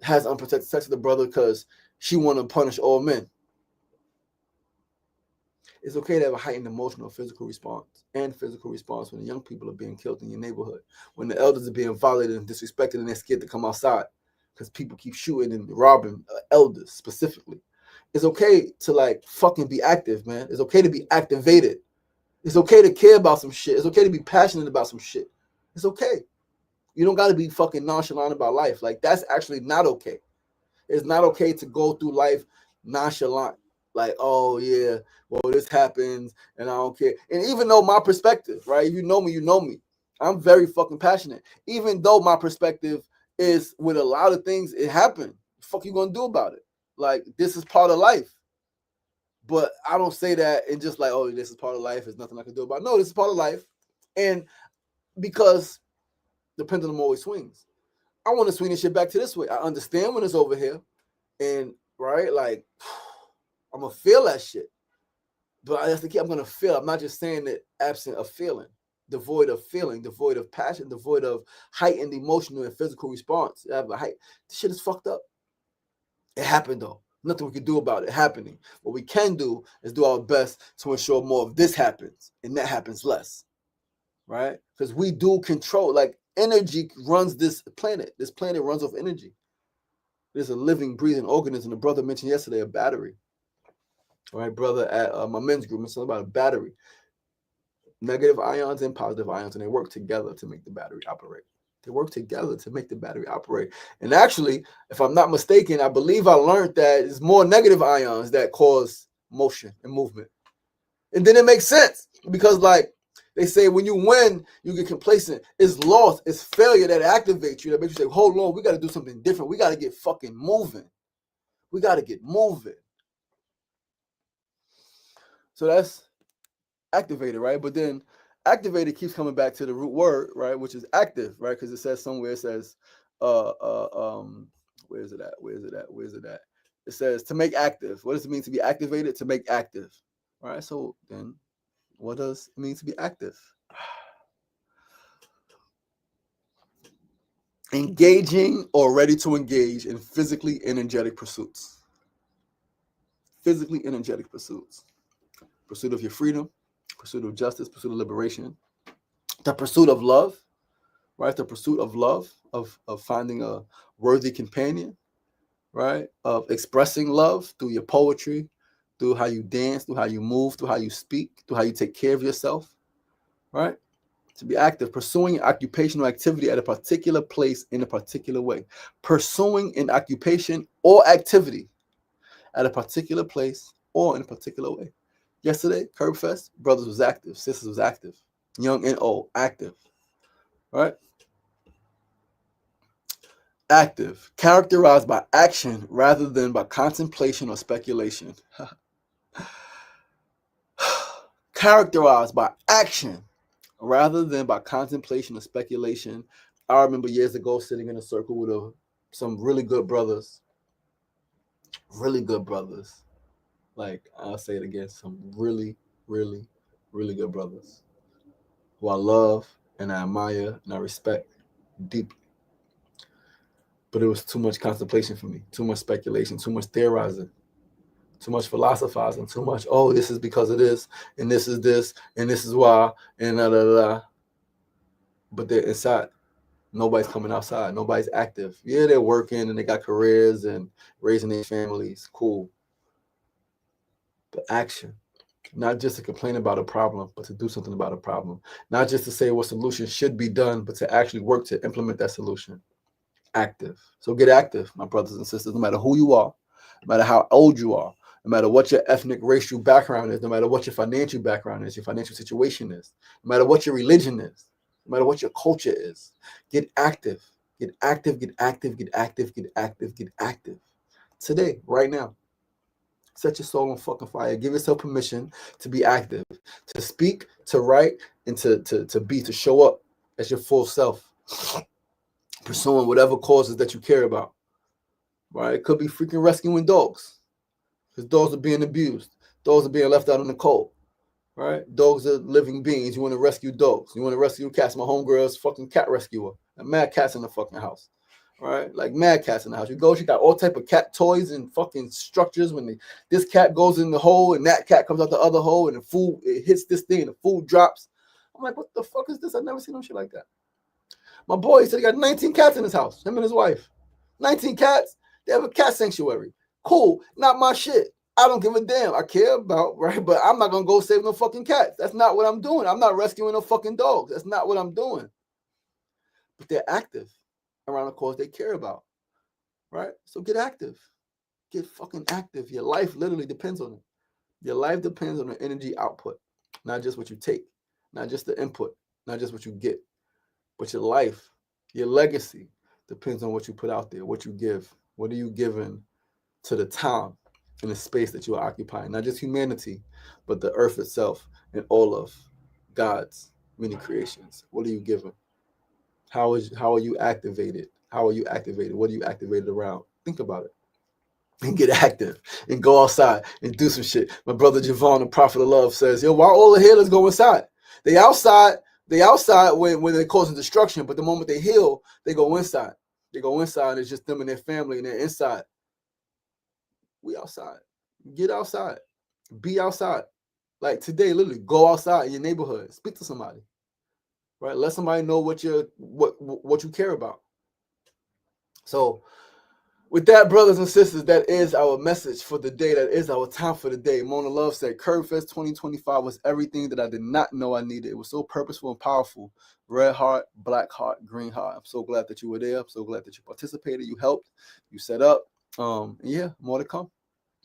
has unprotected sex with the brother because she want to punish all men. It's okay to have a heightened emotional, physical response and physical response when the young people are being killed in your neighborhood, when the elders are being violated and disrespected and they're scared to come outside because people keep shooting and robbing elders specifically. It's okay to like fucking be active, man. It's okay to be activated. It's okay to care about some shit. It's okay to be passionate about some shit. It's okay. You don't got to be fucking nonchalant about life. Like, that's actually not okay. It's not okay to go through life nonchalant. Like, oh yeah, well, this happens and I don't care. And even though my perspective, right? If you know me, you know me. I'm very fucking passionate. Even though my perspective is with a lot of things, it happened. The fuck you gonna do about it? Like, this is part of life. But I don't say that and just like, oh, this is part of life. There's nothing I can do about it. No, this is part of life. And because the pendulum always swings. I want to swing this shit back to this way. I understand when it's over here. And right, like, I'm gonna feel that shit. But that's the key. I'm gonna feel. I'm not just saying that absent of feeling, devoid of feeling, devoid of passion, devoid of heightened emotional and physical response. This shit is fucked up. It happened though. Nothing we can do about it happening. What we can do is do our best to ensure more of this happens and that happens less. Right? Because we do control, like, energy runs this planet. This planet runs off energy. There's a living, breathing organism. The brother mentioned yesterday a battery. All right, brother at my men's group mentioned about a battery. Negative ions and positive ions, and they work together to make the battery operate. They work together to make the battery operate. And actually, if I'm not mistaken, I believe I learned that it's more negative ions that cause motion and movement. And then it makes sense because, like, They say when you win, you get complacent. It's loss, it's failure that activates you, that makes you say, hold on, we got to do something different. We got to get fucking moving. We got to get moving. So that's activated, right? But then activated keeps coming back to the root word, right? Which is active, right? Because it says somewhere, it says, where is it at? Where is it at? Where is it at? It says to make active. What does it mean to be activated? To make active, right? So then what does it mean to be active? Engaging or ready to engage in physically energetic pursuits. Physically energetic pursuits. Pursuit of your freedom, pursuit of justice, pursuit of liberation, the pursuit of love, right? The pursuit of love, of finding a worthy companion, right? Of expressing love through your poetry, through how you dance, through how you move, through how you speak, through how you take care of yourself, right? To be active, pursuing an occupational activity at a particular place in a particular way. Pursuing an occupation or activity at a particular place or in a particular way. Yesterday, Curb Fest, brothers was active, sisters was active, young and old, active, right? Active, characterized by action rather than by contemplation or speculation. Characterized by action rather than by contemplation or speculation. I remember years ago sitting in a circle with some really good brothers. Like, I'll say it again, some really, really, really good brothers who I love and I admire and I respect deeply. But it was too much contemplation for me, too much speculation, too much theorizing, too much philosophizing, too much, oh, this is because of this, and this is this, and this is why, and da da da. But they're inside. Nobody's coming outside. Nobody's active. Yeah, they're working and they got careers and raising their families. Cool. But action. Not just to complain about a problem, but to do something about a problem. Not just to say what solution should be done, but to actually work to implement that solution. Active. So get active, my brothers and sisters, no matter who you are, no matter how old you are, no matter what your ethnic, racial background is, no matter what your financial background is, your financial situation is, no matter what your religion is, no matter what your culture is, get active. Get active, get active, get active, get active, get active. Today, right now. Set your soul on fucking fire. Give yourself permission to be active, to speak, to write, and to show up as your full self, pursuing whatever causes that you care about. Right? It could be freaking rescuing dogs, because dogs are being abused. Dogs are being left out in the cold. Right? Dogs are living beings. You want to rescue dogs. You want to rescue cats. My homegirl's fucking cat rescuer. And mad cats in the fucking house. Right? Like mad cats in the house. You go, she got all type of cat toys and fucking structures. When this cat goes in the hole and that cat comes out the other hole and the food, it hits this thing and the food drops. I'm like, what the fuck is this? I've never seen no shit like that. My boy said he got 19 cats in his house, him and his wife. 19 cats. They have a cat sanctuary. Cool. Not my shit. I don't give a damn. I care about, right? But I'm not going to go save no fucking cats. That's not what I'm doing. I'm not rescuing no fucking dogs. That's not what I'm doing. But they're active around the cause they care about, right? So get active. Get fucking active. Your life literally depends on it. Your life depends on the energy output, not just what you take, not just the input, not just what you get, but your life, your legacy depends on what you put out there, what you give. What are you giving to the time and the space that you are occupying? Not just humanity, but the earth itself and all of God's many creations. What are you giving? How are you activated? How are you activated? What are you activated around? Think about it. And get active and go outside and do some shit. My brother Javon, the prophet of love, says, yo, why all the healers go inside? They outside when they're causing destruction, but the moment they heal, they go inside. They go inside, and it's just them and their family, and they're inside. We outside. Get outside. Be outside. Like today, literally, go outside in your neighborhood. Speak to somebody. Right? Let somebody know what you care about. So with that, brothers and sisters, that is our message for the day. That is our time for the day. Mona Love said, Curb Fest 2025 was everything that I did not know I needed. It was so purposeful and powerful. Red heart, black heart, green heart. I'm so glad that you were there. I'm so glad that you participated. You helped. You set up. Yeah, more to come.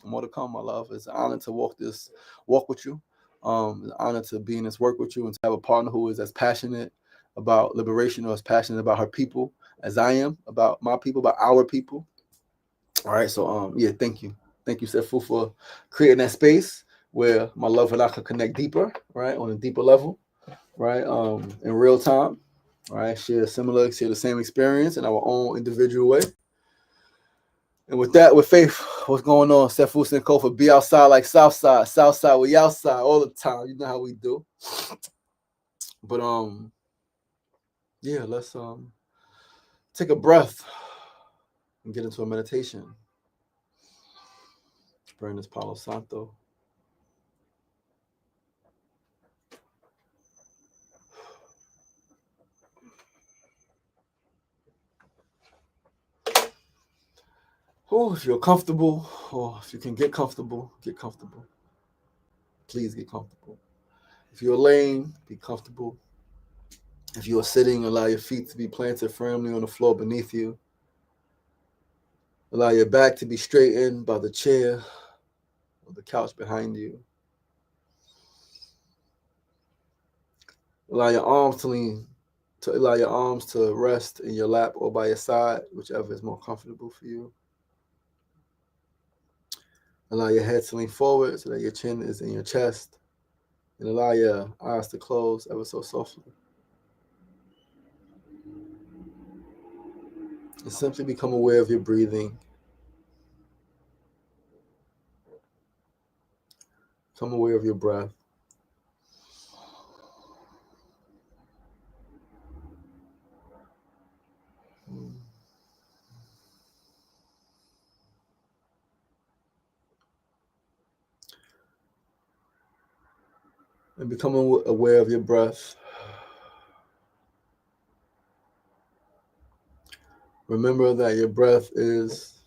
More to come, my love. It's an honor to walk with you. It's an honor to be in this work with you and to have a partner who is as passionate about liberation or as passionate about her people as I am about my people, about our people. All right, so yeah, thank you, Sefu, for creating that space where my love and I can connect deeper, right, on a deeper level, right, in real time, right, share the same experience in our own individual way. And with that, with faith, what's going on? Sefu Senkofa, be outside like Southside, Southside, we outside all the time. You know how we do. But yeah, let's take a breath and get into a meditation. Burn this Palo Santo. Oh, if you're comfortable, or if you can get comfortable, get comfortable. Please get comfortable. If you're laying, be comfortable. If you are sitting, allow your feet to be planted firmly on the floor beneath you. Allow your back to be straightened by the chair or the couch behind you. Allow your arms to rest in your lap or by your side, whichever is more comfortable for you. Allow your head to lean forward so that your chin is in your chest, and allow your eyes to close ever so softly. And simply become aware of your breathing. Become aware of your breath. And become aware of your breath. Remember that your breath is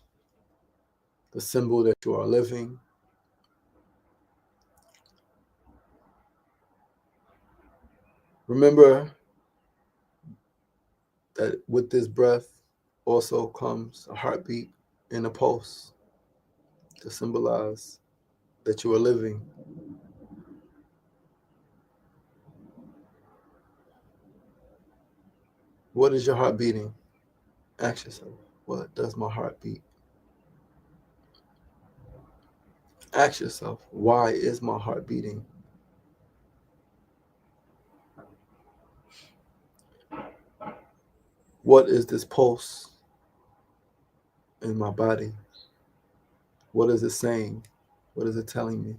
the symbol that you are living. Remember that with this breath also comes a heartbeat and a pulse to symbolize that you are living. What is your heart beating? Ask yourself, what does my heart beat? Ask yourself, why is my heart beating? What is this pulse in my body? What is it saying? What is it telling me?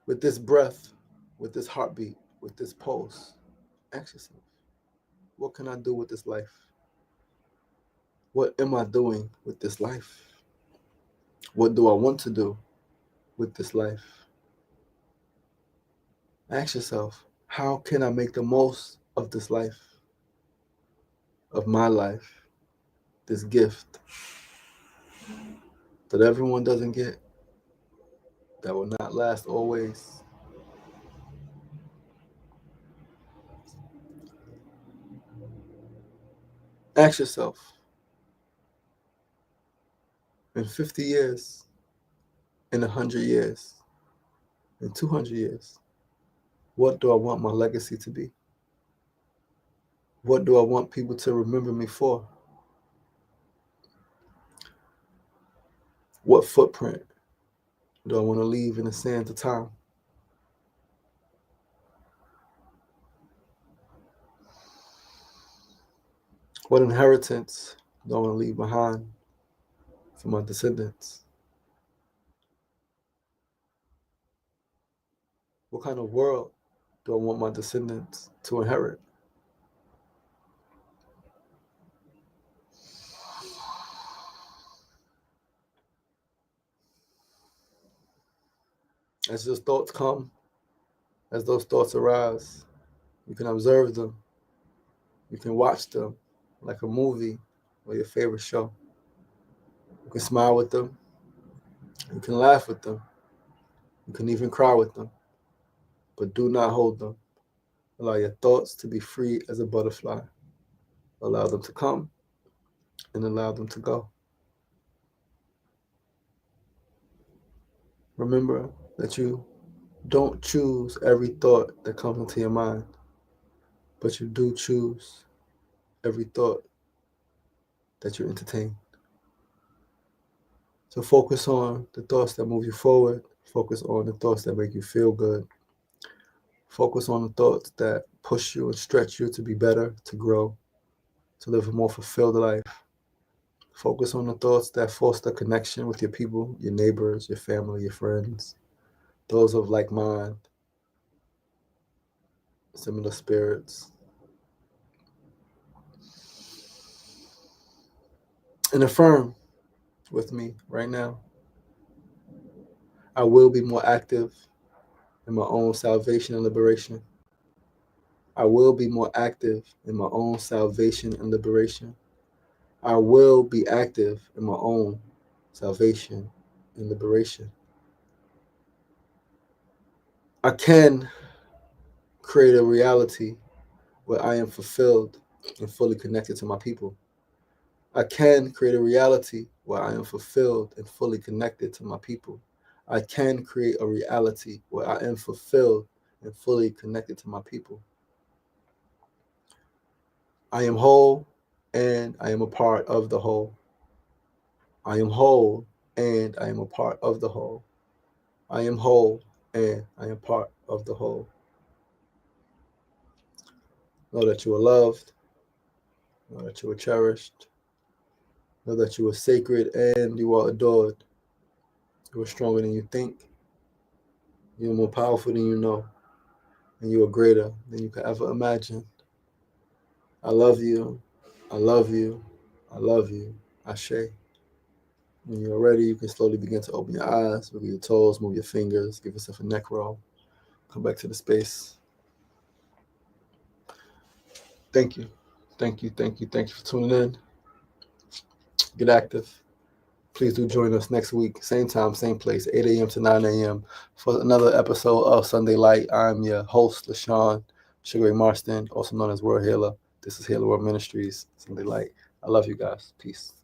With this breath, with this heartbeat, with this pulse, ask yourself, what can I do with this life? What am I doing with this life? What do I want to do with this life? Ask yourself, how can I make the most of this life, of my life, this gift that everyone doesn't get, that will not last always? Ask yourself, in 50 years, in 100 years, in 200 years, what do I want my legacy to be? What do I want people to remember me for? What footprint do I want to leave in the sands of time? What inheritance do I want to leave behind for my descendants? What kind of world do I want my descendants to inherit? As those thoughts come, as those thoughts arise, you can observe them. You can watch them like a movie or your favorite show. You can smile with them. You can laugh with them. You can even cry with them. But do not hold them. Allow your thoughts to be free as a butterfly. Allow them to come and allow them to go. Remember that you Don't choose every thought that comes into your mind, but you do choose every thought that you entertain. So focus on the thoughts that move you forward. Focus on the thoughts that make you feel good. Focus on the thoughts that push you and stretch you to be better, to grow, to live a more fulfilled life. Focus on the thoughts that foster connection with your people, your neighbors, your family, your friends, those of like mind, similar spirits. And affirm with me right now. I will be more active in my own salvation and liberation. I will be more active in my own salvation and liberation. I will be active in my own salvation and liberation. I can create a reality where I am fulfilled and fully connected to my people. I can create a reality where I am fulfilled and fully connected to my people. I can create a reality where I am fulfilled and fully connected to my people. I am whole and I am a part of the whole. I am whole and I am a part of the whole. I am whole and I am part of the whole. Know that you are loved. Know that you are cherished. Know that you are sacred and you are adored. You are stronger than you think. You are more powerful than you know. And you are greater than you could ever imagine. I love you. I love you. I love you. Ashe. When you're ready, you can slowly begin to open your eyes, wiggle your toes, move your fingers, give yourself a neck roll. Come back to the space. Thank you. Thank you. Thank you. Thank you for tuning in. Get active. Please do join us next week, same time, same place, 8 a.m. to 9 a.m. for another episode of Sunday Light. I'm your host, LaShawn Sugar Ray Marston, also known as World Healer. This is Healer World Ministries, Sunday Light. I love you guys. Peace.